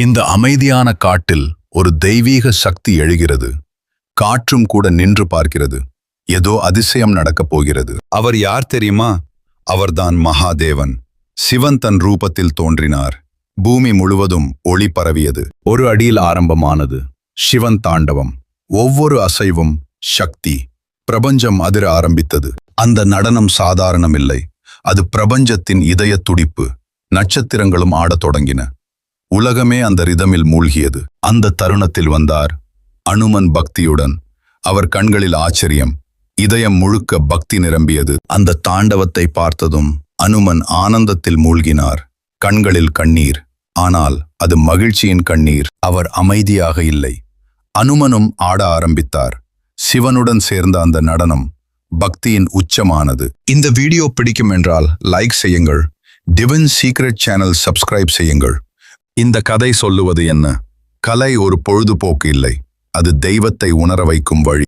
இந்த அமைதியான காட்டில் ஒரு தெய்வீக சக்தி எழுகிறது. காற்றும் கூட நின்று பார்க்கிறது. ஏதோ அதிசயம் நடக்கப் போகிறது. அவர் யார் தெரியுமா? அவர்தான் மகாதேவன். சிவன் தன் ரூபத்தில் தோன்றினார். பூமி முழுவதும் ஒளி பரவியது. ஒரு அடியில் ஆரம்பமானது சிவன் தாண்டவம். ஒவ்வொரு அசைவும் சக்தி. பிரபஞ்சம் அதிர ஆரம்பித்தது. அந்த நடனம் சாதாரணமில்லை. அது பிரபஞ்சத்தின் இதய துடிப்பு. நட்சத்திரங்களும் ஆடத் தொடங்கின. உலகமே அந்த ரிதமில் மூழ்கியது. அந்த தருணத்தில் வந்தார் அனுமன் பக்தியுடன். அவர் கண்களில் ஆச்சரியம், இதயம் முழுக்க பக்தி நிரம்பியது. அந்த தாண்டவத்தை பார்த்ததும் அனுமன் ஆனந்தத்தில் மூழ்கினார். கண்களில் கண்ணீர். ஆனால் அது மகிழ்ச்சியின் கண்ணீர். அவர் அமைதியாக இல்லை. அனுமனும் ஆட ஆரம்பித்தார். சிவனுடன் சேர்ந்த அந்த நடனம் பக்தியின் உச்சமானது. இந்த வீடியோ பிடிக்கும் என்றால் லைக் செய்யுங்கள். டிவைன் சீக்ரெட் சேனல் சப்ஸ்கிரைப் செய்யுங்கள். இந்த கதை சொல்லுவது என்ன? கலை ஒரு பொழுதுபோக்கு இல்லை, அது தெய்வத்தை உணர வைக்கும் வழி.